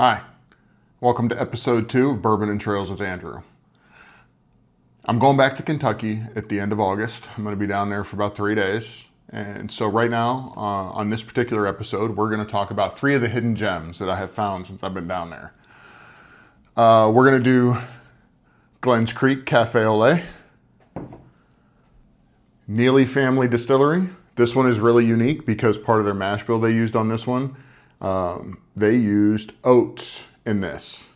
Hi, welcome to episode 2 of Bourbon Trails with Andrew. I'm going back to Kentucky at the end of August. I'm going to be down there for about 3 days. And so right now, on this particular episode, we're going to talk about 3 of the hidden gems that I have found since I've been down there. We're going to do Glenns Creek Café Olé, Neely Family Distillery. This one is really unique because part of their mash bill they used on this one, they used oats in this.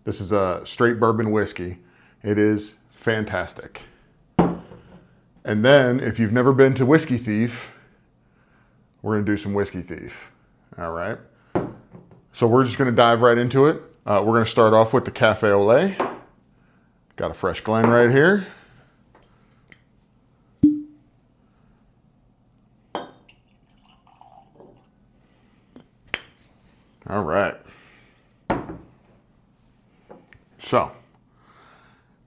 This is a straight bourbon whiskey. It is fantastic. And then, if you've never been to Whiskey Thief, we're going to do some Whiskey Thief. All right. So we're just going to dive right into it. We're going to start off with the Café Olé. Got a fresh Glen right here. All right. So,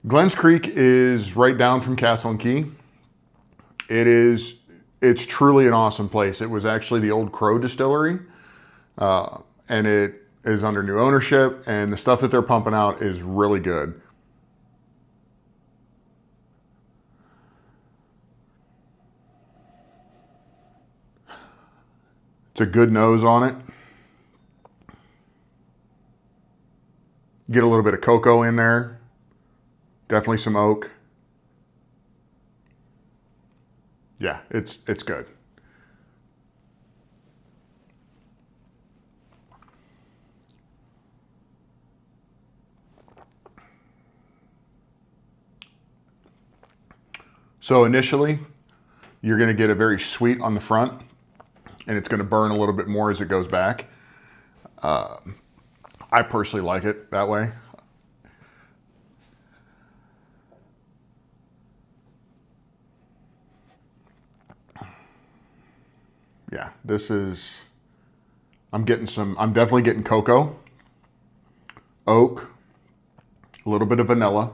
Glenns Creek is right down from Castle and Key. It's truly an awesome place. It was actually the old Crow Distillery, and it is under new ownership, and the stuff that they're pumping out is really good. It's a good nose on it. Get a little bit of cocoa in there. Definitely some oak. Yeah, it's good. So initially, you're going to get a very sweet on the front, and it's going to burn a little bit more as it goes back. I personally like it that way. Yeah, I'm definitely getting cocoa, oak, a little bit of vanilla.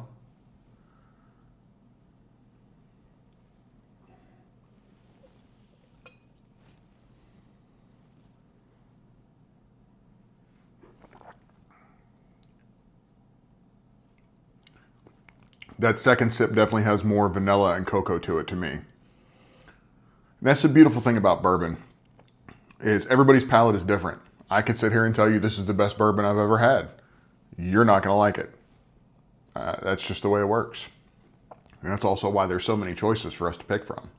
That second sip definitely has more vanilla and cocoa to it to me. And that's the beautiful thing about bourbon, is everybody's palate is different. I could sit here and tell you this is the best bourbon I've ever had. You're not going to like it. That's just the way it works. And that's also why there's so many choices for us to pick from.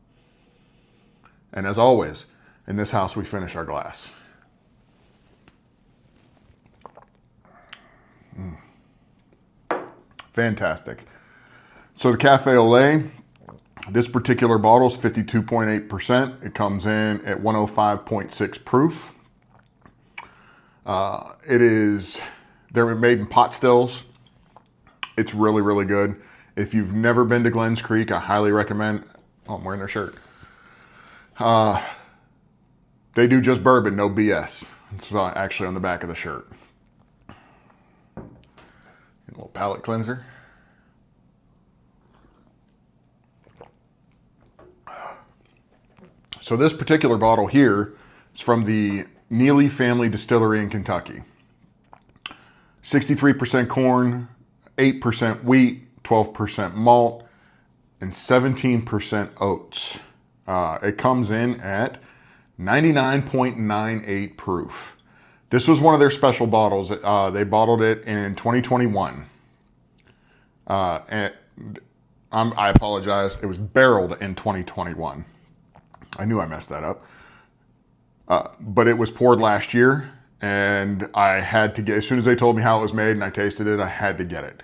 And as always, in this house, we finish our glass. Fantastic. So the Café Olé, this particular bottle is 52.8%. It comes in at 105.6 proof. They're made in pot stills. It's really, really good. If you've never been to Glenns Creek, I highly recommend. Oh, I'm wearing their shirt. They do just bourbon, no BS. It's actually on the back of the shirt. A little palate cleanser. So this particular bottle here is from the Neely Family Distillery in Kentucky. 63% corn, 8% wheat, 12% malt, and 17% oats. It comes in at 99.98 proof. This was one of their special bottles. They bottled it in 2021. I apologize. It was barreled in 2021. I knew I messed that up. But it was poured last year, and I had to get, as soon as they told me how it was made and I tasted it, I had to get it.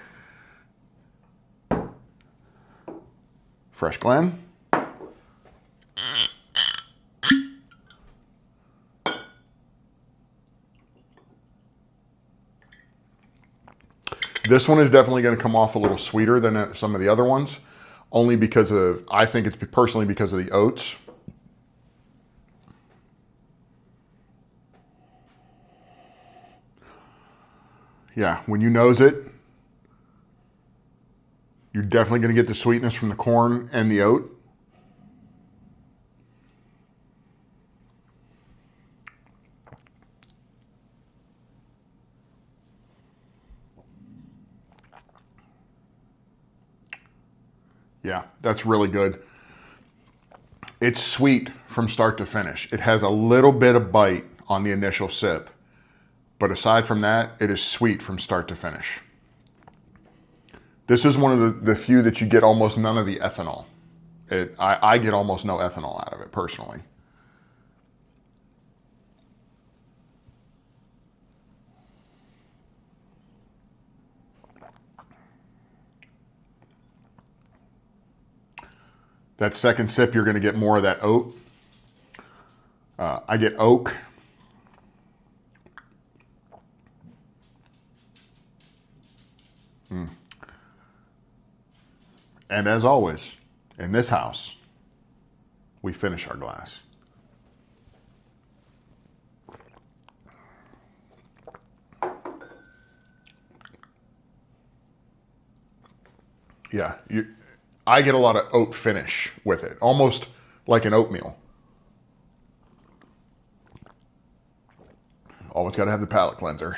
Fresh Glen. This one is definitely going to come off a little sweeter than some of the other ones, only because I think it's personally because of the oats. Yeah, when you nose it, you're definitely going to get the sweetness from the corn and the oat. Yeah, that's really good. It's sweet from start to finish. It has a little bit of bite on the initial sip, but aside from that, it is sweet from start to finish. This is one of the few that you get almost none of the ethanol. I get almost no ethanol out of it personally. That second sip, you're going to get more of that oat. I get oak. And as always, in this house, we finish our glass. Yeah, I get a lot of oat finish with it, almost like an oatmeal. Always got to have the palate cleanser.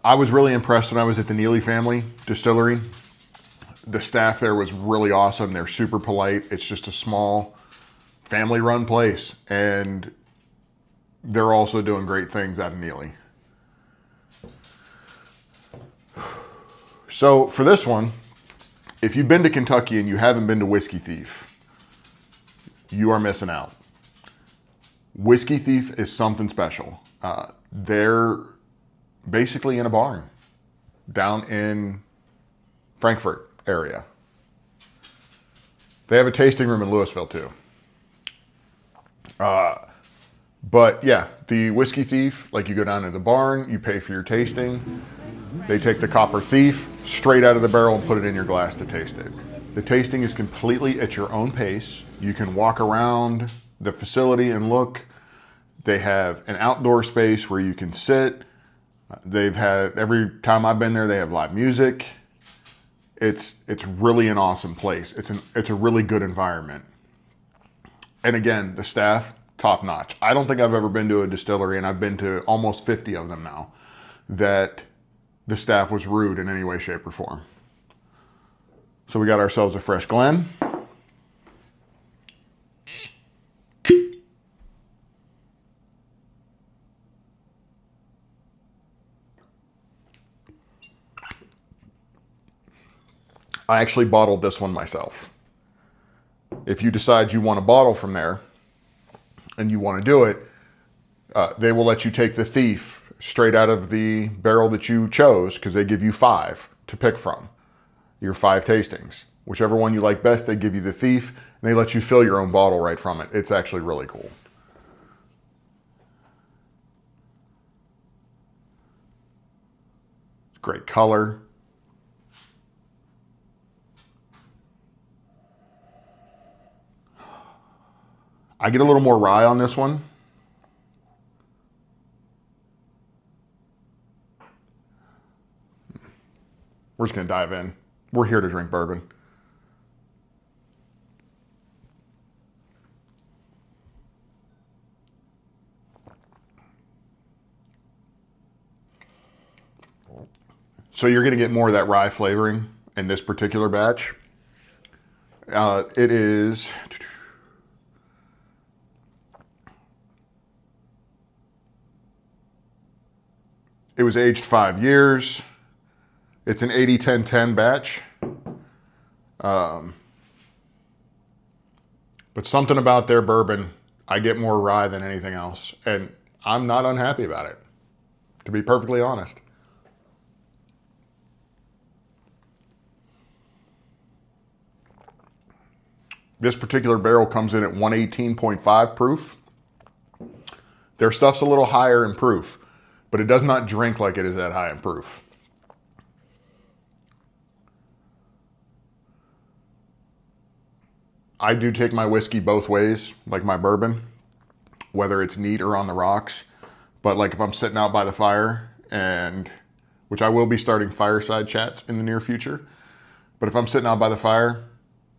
I was really impressed when I was at the Neely Family Distillery. The staff there was really awesome. They're super polite. It's just a small family-run place, and they're also doing great things out of Neely. So for this one, if you've been to Kentucky and you haven't been to Whiskey Thief, you are missing out. Whiskey Thief is something special. They're basically in a barn down in Frankfurt area. They have a tasting room in Louisville too. But yeah, the Whiskey Thief, like you go down to the barn, you pay for your tasting. They take the Copper Thief straight out of the barrel and put it in your glass to taste it. The tasting is completely at your own pace. You can walk around the facility and look. They have an outdoor space where you can sit. They've had, every time I've been there, they have live music. It's really an awesome place. It's a really good environment. And again, the staff, top notch. I don't think I've ever been to a distillery, and I've been to almost 50 of them now, that the staff was rude in any way, shape, or form. So we got ourselves a fresh Glen. I actually bottled this one myself. If you decide you want to bottle from there and you want to do it, they will let you take the Thief straight out of the barrel that you chose, because they give you 5 to pick from. Your 5 tastings. Whichever one you like best, they give you the Thief, and they let you fill your own bottle right from it. It's actually really cool. Great color. I get a little more rye on this one. We're just going to dive in. We're here to drink bourbon. So you're going to get more of that rye flavoring in this particular batch. It was aged 5 years. It's an 80-10-10 batch. But something about their bourbon, I get more rye than anything else. And I'm not unhappy about it, to be perfectly honest. This particular barrel comes in at 118.5 proof. Their stuff's a little higher in proof, but it does not drink like it is that high in proof. I do take my whiskey both ways, like my bourbon, whether it's neat or on the rocks. But like if I'm sitting out by the fire, and which I will be starting fireside chats in the near future. But if I'm sitting out by the fire,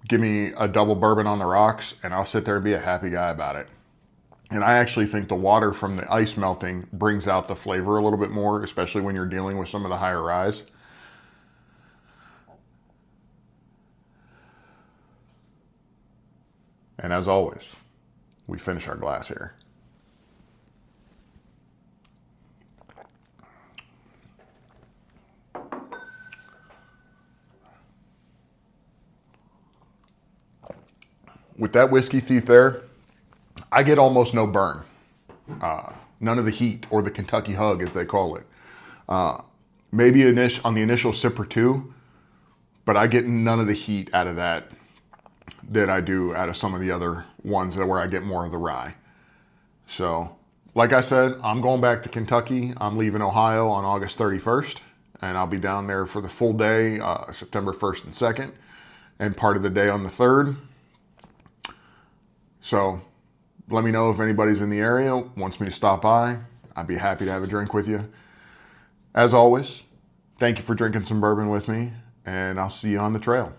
give me a double bourbon on the rocks, and I'll sit there and be a happy guy about it. And I actually think the water from the ice melting brings out the flavor a little bit more, especially when you're dealing with some of the higher ryes. And as always, we finish our glass here. With that whiskey thief there, I get almost no burn. None of the heat or the Kentucky hug, as they call it. Maybe on the initial sip or two, but I get none of the heat out of that I do out of some of the other ones where I get more of the rye. So, like I said, I'm going back to Kentucky. I'm leaving Ohio on August 31st, and I'll be down there for the full day, September 1st and 2nd, and part of the day on the 3rd. So let me know if anybody's in the area, wants me to stop by. I'd be happy to have a drink with you. As always, thank you for drinking some bourbon with me, and I'll see you on the trail.